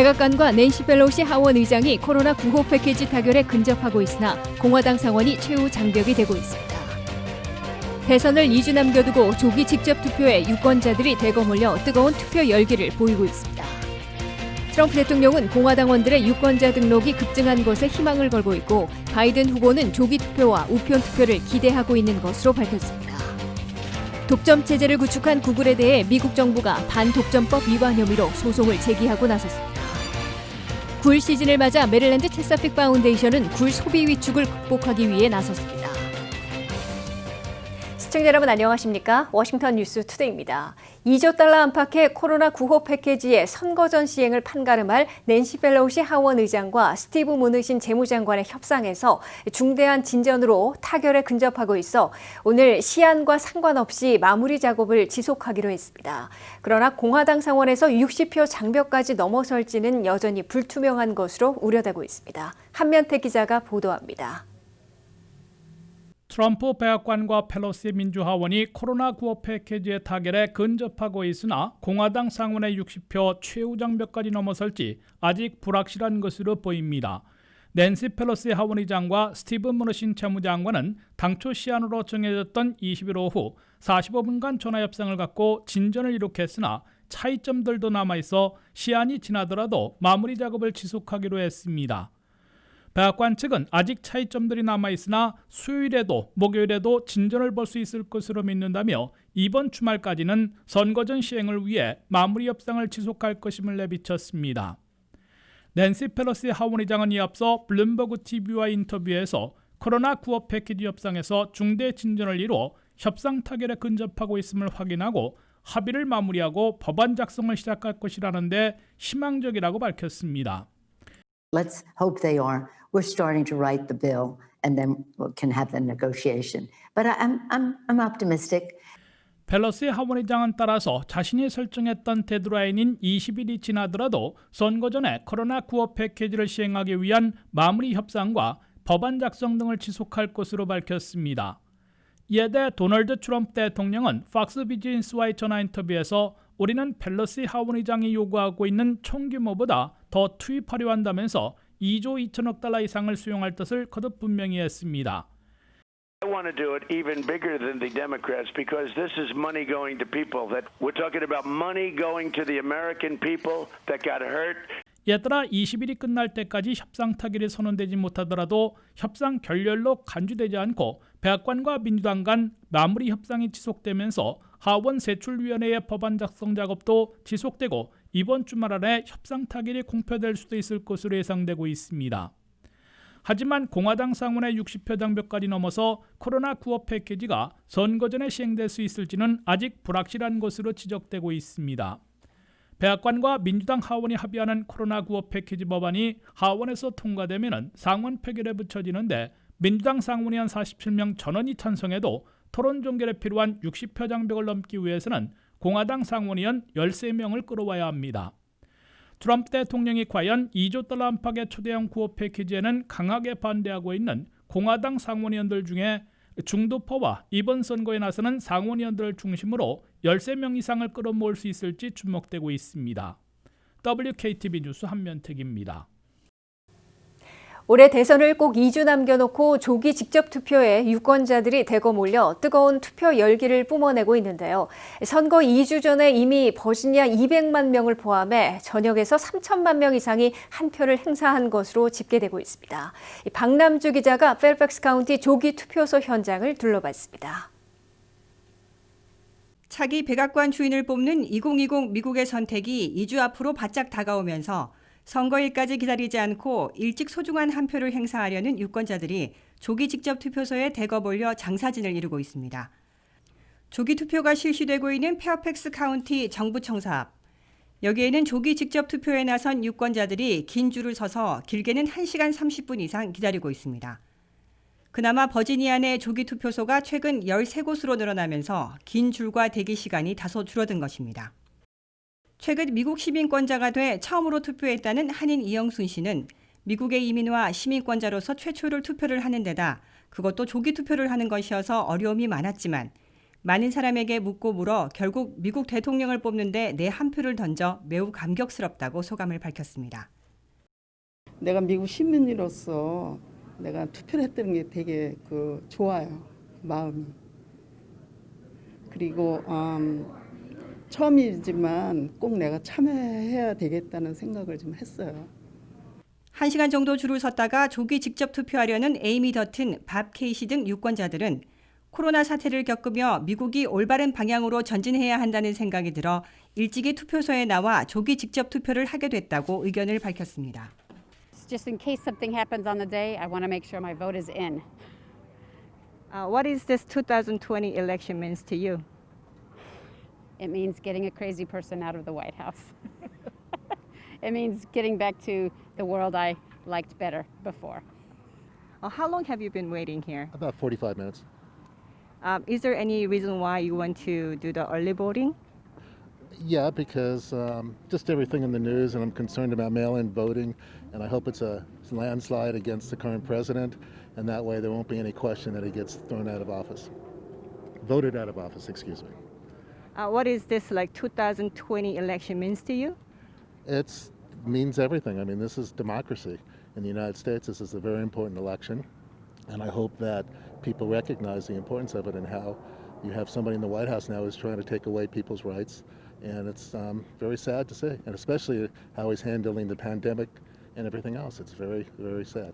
백악관과 낸시 펠로시 하원 의장이 코로나 9호 패키지 타결에 근접하고 있으나 공화당 상원이 최후 장벽이 되고 있습니다. 대선을 2주 남겨두고 조기 직접 투표에 유권자들이 대거 몰려 뜨거운 투표 열기를 보이고 있습니다. 트럼프 대통령은 공화당원들의 유권자 등록이 급증한 것에 희망을 걸고 있고 바이든 후보는 조기 투표와 우편 투표를 기대하고 있는 것으로 밝혔습니다. 독점 체제를 구축한 구글에 대해 미국 정부가 반독점법 위반 혐의로 소송을 제기하고 나섰습니다. 굴 시즌을 맞아 메릴랜드 체사픽 파운데이션은 굴 소비 위축을 극복하기 위해 나섰습니다. 시청자 여러분 안녕하십니까? 워싱턴 뉴스 투데이입니다. 2조 달러 안팎의 코로나 9호 패키지의 선거전 시행을 판가름할 낸시 펠로시 하원 의장과 스티브 무누신 재무장관의 협상에서 중대한 진전으로 타결에 근접하고 있어 오늘 시한과 상관없이 마무리 작업을 지속하기로 했습니다. 그러나 공화당 상원에서 60표 장벽까지 넘어설지는 여전히 불투명한 것으로 우려되고 있습니다. 한면태 기자가 보도합니다. 트럼프 백악관과 펠로시 민주하원이 코로나 9호 패키지의 타결에 근접하고 있으나 공화당 상원의 60표 최후 장벽까지 넘어설지 아직 불확실한 것으로 보입니다. 낸시 펠로시 하원의장과 스티브 무누신 재무장관은 당초 시한으로 정해졌던 20일 오후 45분간 전화 협상을 갖고 진전을 이룩했으나 차이점들도 남아있어 시한이 지나더라도 마무리 작업을 지속하기로 했습니다. 백악관 측은 아직 차이점들이 남아있으나 수요일에도 목요일에도 진전을 볼 수 있을 것으로 믿는다며 이번 주말까지는 선거전 시행을 위해 마무리 협상을 지속할 것임을 내비쳤습니다. 낸시 펠로시 하원의장은 이 앞서 블룸버그 TV와 인터뷰에서 코로나 9호 패키지 협상에서 중대 진전을 이루어 협상 타결에 근접하고 있음을 확인하고 합의를 마무리하고 법안 작성을 시작할 것이라는데 희망적이라고 밝혔습니다. Let's hope they are. We're starting to write the bill, and then we can have the negotiation. But I'm optimistic. 펠로시 하원의장은 따라서 자신이 설정했던 데드라인인 20일이 지나더라도 선거 전에 코로나 9호 패키지를 시행하기 위한 마무리 협상과 법안 작성 등을 지속할 것으로 밝혔습니다. 이에 대해 도널드 트럼프 대통령은 팍스 비즈니스와의 전화 인터뷰에서 우리는 펠로시 하원의장이 요구하고 있는 총규모보다 더 투입하려 한다면서 2조 2천억 달러 이상을 수용할 뜻을 거듭 분명히 했습니다. I want to do it even bigger than the Democrats because this is money going to people. That we're talking about money going to the American people that got hurt. 이에 따라 20일이 끝날 때까지 협상 타결이 선언되지 못하더라도 협상 결렬로 간주되지 않고 백악관과 민주당 간 마무리 협상이 지속되면서 하원 세출위원회의 법안 작성 작업도 지속되고 이번 주말 안에 협상 타결이 공표될 수도 있을 것으로 예상되고 있습니다. 하지만 공화당 상원의 60표 장벽까지 넘어서 코로나 9호 패키지가 선거 전에 시행될 수 있을지는 아직 불확실한 것으로 지적되고 있습니다. 백악관과 민주당 하원이 합의하는 코로나 9호 패키지 법안이 하원에서 통과되면 상원 표결에 붙여지는데 민주당 상원의원 47명 전원이 찬성해도 토론 종결에 필요한 60표 장벽을 넘기 위해서는 공화당 상원의원 13명을 끌어와야 합니다. 트럼프 대통령이 과연 2조 달러 안팎의 초대형 9호 패키지에는 강하게 반대하고 있는 공화당 상원의원들 중에 중도파와 이번 선거에 나서는 상원의원들을 중심으로 13명 이상을 끌어모을 수 있을지 주목되고 있습니다. WKTV 뉴스 한면택입니다. 올해 대선을 꼭 2주 남겨놓고 조기 직접 투표에 유권자들이 대거 몰려 뜨거운 투표 열기를 뿜어내고 있는데요. 선거 2주 전에 이미 버지니아 200만 명을 포함해 전역에서 3천만 명 이상이 한 표를 행사한 것으로 집계되고 있습니다. 박남주 기자가 펠팩스 카운티 조기 투표소 현장을 둘러봤습니다. 차기 백악관 주인을 뽑는 2020 미국의 선택이 2주 앞으로 바짝 다가오면서 선거일까지 기다리지 않고 일찍 소중한 한 표를 행사하려는 유권자들이 조기 직접 투표소에 대거 몰려 장사진을 이루고 있습니다. 조기 투표가 실시되고 있는 페어팩스 카운티 정부청사 앞. 여기에는 조기 직접 투표에 나선 유권자들이 긴 줄을 서서 길게는 1시간 30분 이상 기다리고 있습니다. 그나마 버지니아 내 조기 투표소가 최근 13곳으로 늘어나면서 긴 줄과 대기 시간이 다소 줄어든 것입니다. 최근 미국 시민권자가 돼 처음으로 투표했다는 한인 이영순 씨는 미국의 이민와 시민권자로서 최초로 투표를 하는 데다 그것도 조기 투표를 하는 것이어서 어려움이 많았지만 많은 사람에게 묻고 물어 결국 미국 대통령을 뽑는데 내 한 표를 던져 매우 감격스럽다고 소감을 밝혔습니다. 내가 미국 시민으로서 내가 투표를 했다는 게 되게 좋아요, 마음이. 그리고 처음이지만 꼭 내가 참여해야 되겠다는 생각을 좀 했어요. 1시간 정도 줄을 섰다가 조기 직접 투표하려는 에이미 더튼, 밥 케이시 등 유권자들은 코로나 사태를 겪으며 미국이 올바른 방향으로 전진해야 한다는 생각이 들어 일찍이 투표소에 나와 조기 직접 투표를 하게 됐다고 의견을 밝혔습니다. Just in case something happens on the day, I want to make sure my vote is in. What is this 2020 election means to you? It means getting a crazy person out of the White House. It means getting back to the world I liked better before. How long have you been waiting here? About 45 minutes. Is there any reason why you want to do the early voting? Yeah, because just everything in the news, and I'm concerned about mail-in voting, and I hope it's a landslide against the current president, and that way there won't be any question that he gets thrown out of office. Voted out of office, excuse me. What is this 2020 election means to you? It means everything. I mean, this is democracy in the United States. This is a very important election, and I hope that people recognize the importance of it and how you have somebody in the White House now who's trying to take away people's rights, and it's very sad to see, and especially how he's handling the pandemic and everything else. It's very, very sad.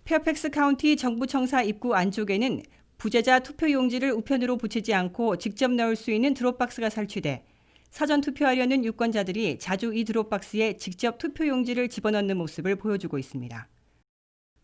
페어팩스 카운티 정부청사 입구 안쪽에는 부재자 투표용지를 우편으로 붙이지 않고 직접 넣을 수 있는 드롭박스가 설치돼 사전 투표하려는 유권자들이 자주 이 드롭박스에 직접 투표용지를 집어넣는 모습을 보여주고 있습니다.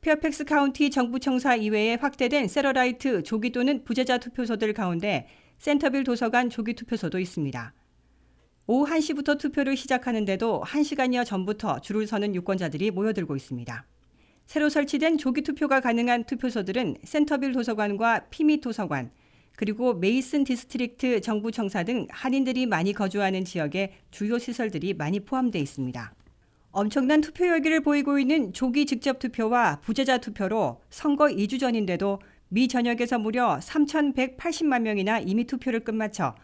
페어팩스 카운티 정부청사 이외에 확대된 세러라이트 조기 또는 부재자 투표소들 가운데 센터빌 도서관 조기 투표소도 있습니다. 오후 1시부터 투표를 시작하는데도 1시간여 전부터 줄을 서는 유권자들이 모여들고 있습니다. 새로 설치된 조기 투표가 가능한 투표소들은 센터빌 도서관과 피밋 도서관, 그리고 메이슨 디스트릭트 정부청사 등 한인들이 많이 거주하는 지역의 주요 시설들이 많이 포함되어 있습니다. 엄청난 투표 열기를 보이고 있는 조기 직접 투표와 부재자 투표로 선거 2주 전인데도 미 전역에서 무려 3,180만 명이나 이미 투표를 끝마쳐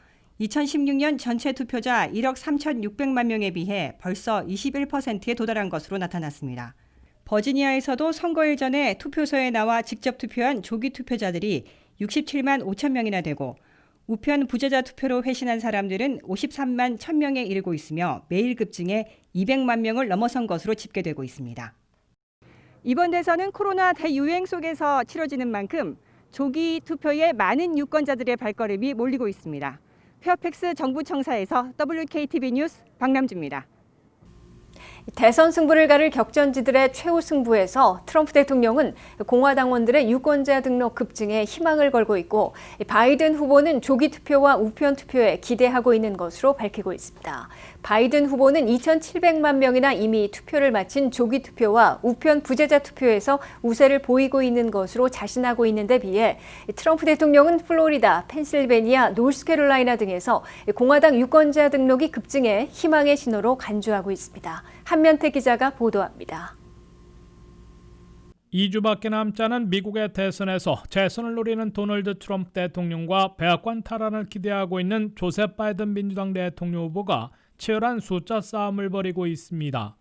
2016년 전체 투표자 1억 3,600만 명에 비해 벌써 21%에 도달한 것으로 나타났습니다. 버지니아에서도 선거일 전에 투표소에 나와 직접 투표한 조기 투표자들이 67만 5천 명이나 되고 우편 부재자 투표로 회신한 사람들은 53만 1,000명에 이르고 있으며 매일 급증해 200만 명을 넘어선 것으로 집계되고 있습니다. 이번 대선은 코로나 대유행 속에서 치러지는 만큼 조기 투표에 많은 유권자들의 발걸음이 몰리고 있습니다. 페어팩스 정부청사에서 WKTV 뉴스 박남주입니다. 대선 승부를 가를 격전지들의 최후 승부에서 트럼프 대통령은 공화당원들의 유권자 등록 급증에 희망을 걸고 있고 바이든 후보는 조기 투표와 우편 투표에 기대하고 있는 것으로 밝히고 있습니다. 바이든 후보는 2,700만 명이나 이미 투표를 마친 조기 투표와 우편 부재자 투표에서 우세를 보이고 있는 것으로 자신하고 있는 데 비해 트럼프 대통령은 플로리다, 펜실베니아, 노스캐롤라이나 등에서 공화당 유권자 등록이 급증해 희망의 신호로 간주하고 있습니다. 한면태 기자가 보도합니다. 2주밖에 남지 않은 미국의 대선에서 재선을 노리는 도널드 트럼프 대통령과 백악관 탈환을 기대하고 있는 조셉 바이든 민주당 대통령 후보가 치열한 숫자 싸움을 벌이고 있습니다.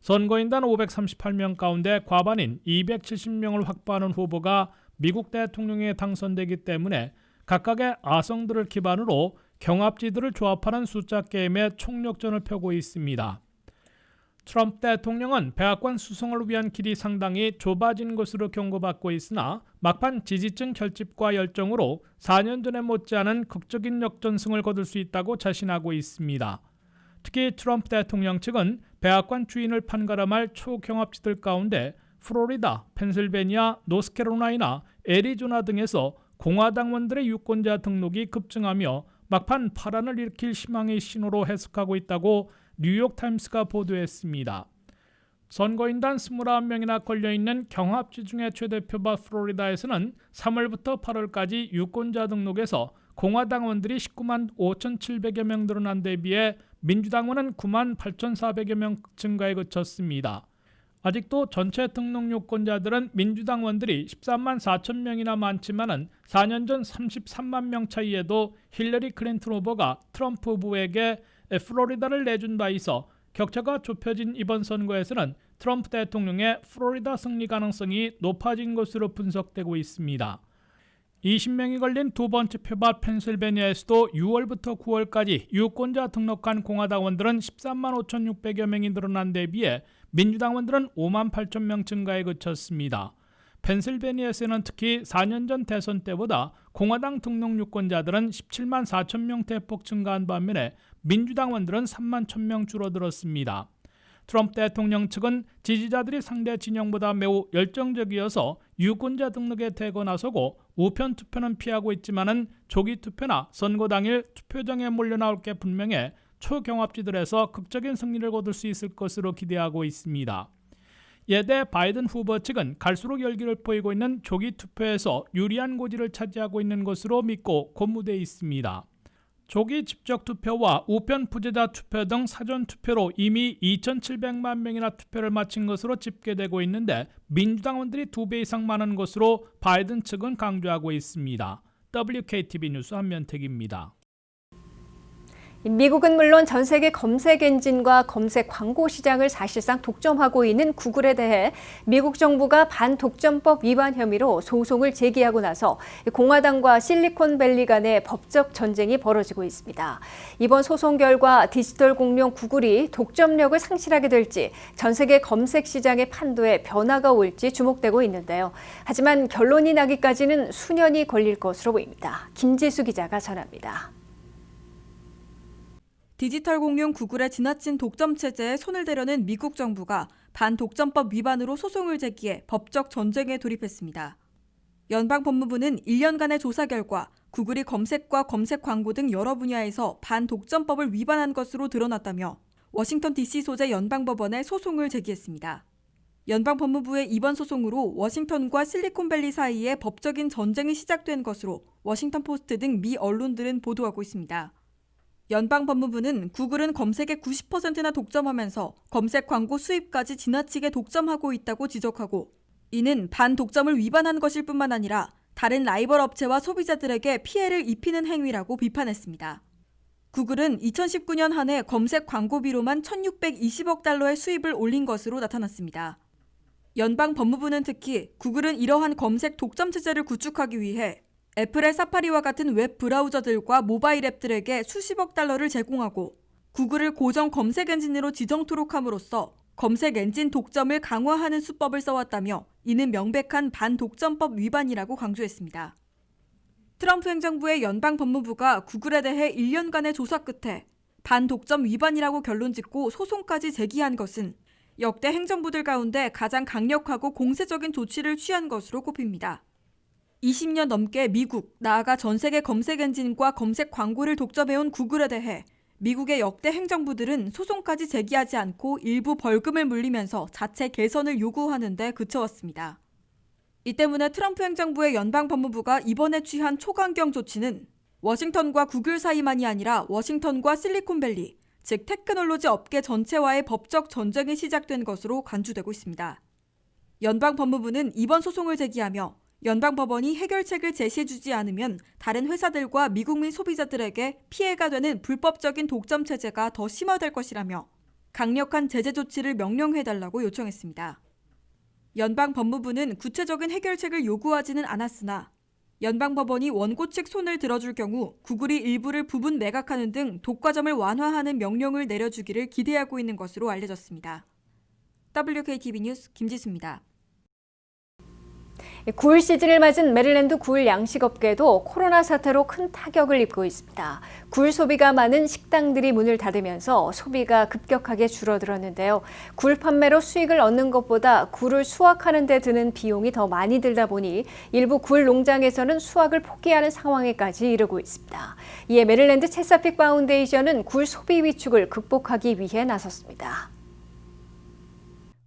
선거인단 538명 가운데 과반인 270명을 확보하는 후보가 미국 대통령에 당선되기 때문에 각각의 아성들을 기반으로 경합지들을 조합하는 숫자 게임에 총력전을 펴고 있습니다. 트럼프 대통령은 백악관 수성을 위한 길이 상당히 좁아진 것으로 경고받고 있으나 막판 지지층 결집과 열정으로 4년 전에 못지않은 극적인 역전승을 거둘 수 있다고 자신하고 있습니다. 특히 트럼프 대통령 측은 백악관 주인을 판가름할 초경합지들 가운데 플로리다, 펜실베니아, 노스캐롤라이나, 애리조나 등에서 공화당원들의 유권자 등록이 급증하며 막판 파란을 일으킬 희망의 신호로 해석하고 있다고 뉴욕타임스가 보도했습니다. 선거인단 29명이나 걸려있는 경합지 중에 최대표바 플로리다에서는 3월부터 8월까지 유권자 등록에서 공화당원들이 19만 5,700여 명 늘어난 데 비해 민주당원은 9만 8,400여 명 증가에 그쳤습니다. 아직도 전체 등록 유권자들은 민주당원들이 13만 4천 명이나 많지만은 4년 전 33만 명 차이에도 힐러리 클린턴 후보가 트럼프 후보에게 플로리다를 내준 바 있어 격차가 좁혀진 이번 선거에서는 트럼프 대통령의 플로리다 승리 가능성이 높아진 것으로 분석되고 있습니다. 20명이 걸린 두 번째 표밭 펜실베니아에서도 6월부터 9월까지 유권자 등록한 공화당원들은 13만 5,600여 명이 늘어난 데 비해 민주당원들은 5만 8천 명 증가에 그쳤습니다. 펜실베니아에서는 특히 4년 전 대선 때보다 공화당 등록 유권자들은 17만 4천 명 대폭 증가한 반면에 민주당원들은 3만 1천 명 줄어들었습니다. 트럼프 대통령 측은 지지자들이 상대 진영보다 매우 열정적이어서 유권자 등록에 대거 나서고 우편 투표는 피하고 있지만은 조기 투표나 선거 당일 투표장에 몰려나올 게 분명해 초경합지들에서 극적인 승리를 거둘 수 있을 것으로 기대하고 있습니다. 예대 바이든 후보 측은 갈수록 열기를 보이고 있는 조기 투표에서 유리한 고지를 차지하고 있는 것으로 믿고 고무돼 있습니다. 조기 직접 투표와 우편 부재자 투표 등 사전 투표로 이미 2,700만 명이나 투표를 마친 것으로 집계되고 있는데 민주당원들이 2배 이상 많은 것으로 바이든 측은 강조하고 있습니다. WKTV 뉴스 한면택입니다. 미국은 물론 전 세계 검색 엔진과 검색 광고 시장을 사실상 독점하고 있는 구글에 대해 미국 정부가 반독점법 위반 혐의로 소송을 제기하고 나서 공화당과 실리콘밸리 간의 법적 전쟁이 벌어지고 있습니다. 이번 소송 결과 디지털 공룡 구글이 독점력을 상실하게 될지 전 세계 검색 시장의 판도에 변화가 올지 주목되고 있는데요. 하지만 결론이 나기까지는 수년이 걸릴 것으로 보입니다. 김지수 기자가 전합니다. 디지털 공룡 구글의 지나친 독점 체제에 손을 대려는 미국 정부가 반독점법 위반으로 소송을 제기해 법적 전쟁에 돌입했습니다. 연방법무부는 1년간의 조사 결과 구글이 검색과 검색 광고 등 여러 분야에서 반독점법을 위반한 것으로 드러났다며 워싱턴 DC 소재 연방법원에 소송을 제기했습니다. 연방법무부의 이번 소송으로 워싱턴과 실리콘밸리 사이에 법적인 전쟁이 시작된 것으로 워싱턴 포스트 등 미 언론들은 보도하고 있습니다. 연방법무부는 구글은 검색의 90%나 독점하면서 검색 광고 수입까지 지나치게 독점하고 있다고 지적하고 이는 반독점을 위반한 것일 뿐만 아니라 다른 라이벌 업체와 소비자들에게 피해를 입히는 행위라고 비판했습니다. 구글은 2019년 한 해 검색 광고비로만 1,620억 달러의 수입을 올린 것으로 나타났습니다. 연방법무부는 특히 구글은 이러한 검색 독점 체제를 구축하기 위해 애플의 사파리와 같은 웹 브라우저들과 모바일 앱들에게 수십억 달러를 제공하고 구글을 고정 검색 엔진으로 지정토록 함으로써 검색 엔진 독점을 강화하는 수법을 써왔다며 이는 명백한 반독점법 위반이라고 강조했습니다. 트럼프 행정부의 연방법무부가 구글에 대해 1년간의 조사 끝에 반독점 위반이라고 결론짓고 소송까지 제기한 것은 역대 행정부들 가운데 가장 강력하고 공세적인 조치를 취한 것으로 꼽힙니다. 20년 넘게 미국, 나아가 전 세계 검색 엔진과 검색 광고를 독점해온 구글에 대해 미국의 역대 행정부들은 소송까지 제기하지 않고 일부 벌금을 물리면서 자체 개선을 요구하는 데 그쳐왔습니다. 이 때문에 트럼프 행정부의 연방법무부가 이번에 취한 초강경 조치는 워싱턴과 구글 사이만이 아니라 워싱턴과 실리콘밸리, 즉 테크놀로지 업계 전체와의 법적 전쟁이 시작된 것으로 간주되고 있습니다. 연방법무부는 이번 소송을 제기하며 연방법원이 해결책을 제시해주지 않으면 다른 회사들과 미국민 소비자들에게 피해가 되는 불법적인 독점 체제가 더 심화될 것이라며 강력한 제재 조치를 명령해달라고 요청했습니다. 연방법무부는 구체적인 해결책을 요구하지는 않았으나 연방법원이 원고 측 손을 들어줄 경우 구글이 일부를 부분 매각하는 등 독과점을 완화하는 명령을 내려주기를 기대하고 있는 것으로 알려졌습니다. WKTV 뉴스 김지수입니다. 굴 시즌을 맞은 메릴랜드 굴 양식업계도 코로나 사태로 큰 타격을 입고 있습니다. 굴 소비가 많은 식당들이 문을 닫으면서 소비가 급격하게 줄어들었는데요. 굴 판매로 수익을 얻는 것보다 굴을 수확하는 데 드는 비용이 더 많이 들다 보니 일부 굴 농장에서는 수확을 포기하는 상황에까지 이르고 있습니다. 이에 메릴랜드 체사픽 파운데이션은 굴 소비 위축을 극복하기 위해 나섰습니다.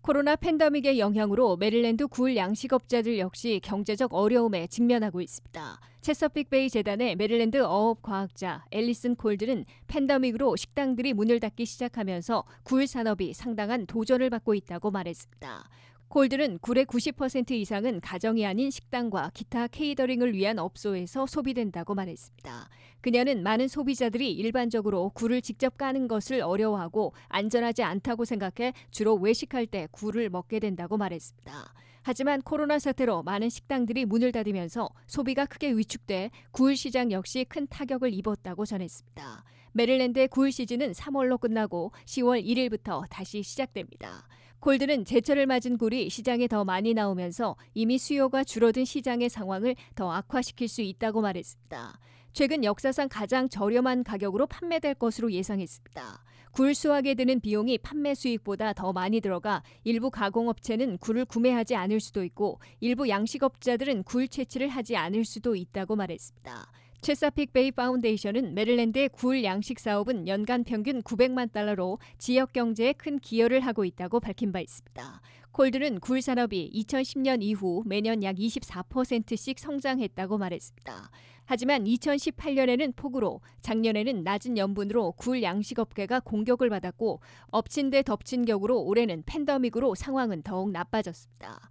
코로나 팬데믹의 영향으로 메릴랜드 굴 양식업자들 역시 경제적 어려움에 직면하고 있습니다. 체서픽베이 재단의 메릴랜드 어업과학자 앨리슨 콜드는 팬데믹으로 식당들이 문을 닫기 시작하면서 굴 산업이 상당한 도전을 받고 있다고 말했습니다. 콜드는 굴의 90% 이상은 가정이 아닌 식당과 기타 케이터링을 위한 업소에서 소비된다고 말했습니다. 그녀는 많은 소비자들이 일반적으로 굴을 직접 까는 것을 어려워하고 안전하지 않다고 생각해 주로 외식할 때 굴을 먹게 된다고 말했습니다. 하지만 코로나 사태로 많은 식당들이 문을 닫으면서 소비가 크게 위축돼 굴 시장 역시 큰 타격을 입었다고 전했습니다. 메릴랜드의 굴 시즌은 3월로 끝나고 10월 1일부터 다시 시작됩니다. 콜드는 제철을 맞은 굴이 시장에 더 많이 나오면서 이미 수요가 줄어든 시장의 상황을 더 악화시킬 수 있다고 말했습니다. 최근 역사상 가장 저렴한 가격으로 판매될 것으로 예상했습니다. 굴 수확에 드는 비용이 판매 수익보다 더 많이 들어가 일부 가공업체는 굴을 구매하지 않을 수도 있고 일부 양식업자들은 굴 채취를 하지 않을 수도 있다고 말했습니다. 체사픽 베이 파운데이션은 메릴랜드의 굴 양식 사업은 연간 평균 900만 달러로 지역 경제에 큰 기여를 하고 있다고 밝힌 바 있습니다. 콜드는 굴 산업이 2010년 이후 매년 약 24%씩 성장했다고 말했습니다. 하지만 2018년에는 폭우로 작년에는 낮은 염분으로 굴 양식업계가 공격을 받았고 엎친 데 덮친 격으로 올해는 팬데믹으로 상황은 더욱 나빠졌습니다.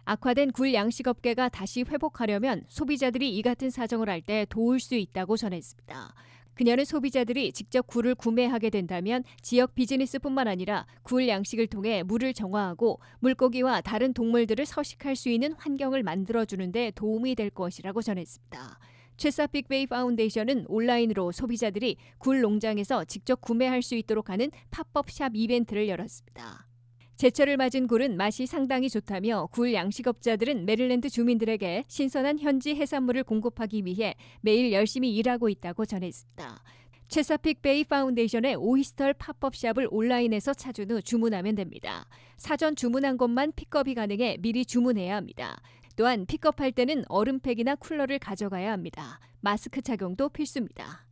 악화된 굴 양식업계가 다시 회복하려면 소비자들이 이 같은 사정을 할 때 도울 수 있다고 전했습니다. 그녀는 소비자들이 직접 굴을 구매하게 된다면 지역 비즈니스뿐만 아니라 굴 양식을 통해 물을 정화하고 물고기와 다른 동물들을 서식할 수 있는 환경을 만들어주는 데 도움이 될 것이라고 전했습니다. 체사픽 베이 파운데이션은 온라인으로 소비자들이 굴 농장에서 직접 구매할 수 있도록 하는 팝업 샵 이벤트를 열었습니다. 제철을 맞은 굴은 맛이 상당히 좋다며 굴 양식업자들은 메릴랜드 주민들에게 신선한 현지 해산물을 공급하기 위해 매일 열심히 일하고 있다고 전했습니다. 체사픽 베이 파운데이션의 오이스터 팝업샵을 온라인에서 찾은 후 주문하면 됩니다. 사전 주문한 것만 픽업이 가능해 미리 주문해야 합니다. 또한 픽업할 때는 얼음팩이나 쿨러를 가져가야 합니다. 마스크 착용도 필수입니다.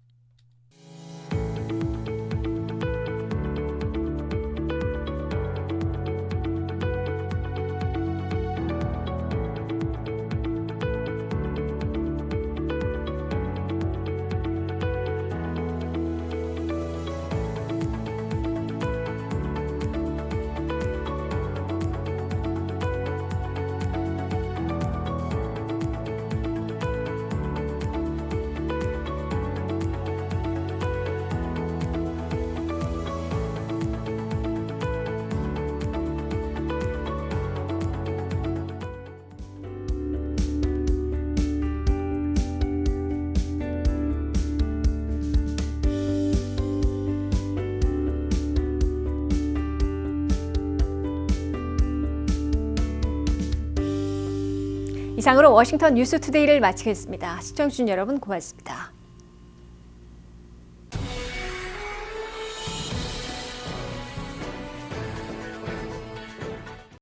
이상으로 워싱턴 뉴스투데이를 마치겠습니다. 시청해주신 여러분 고맙습니다.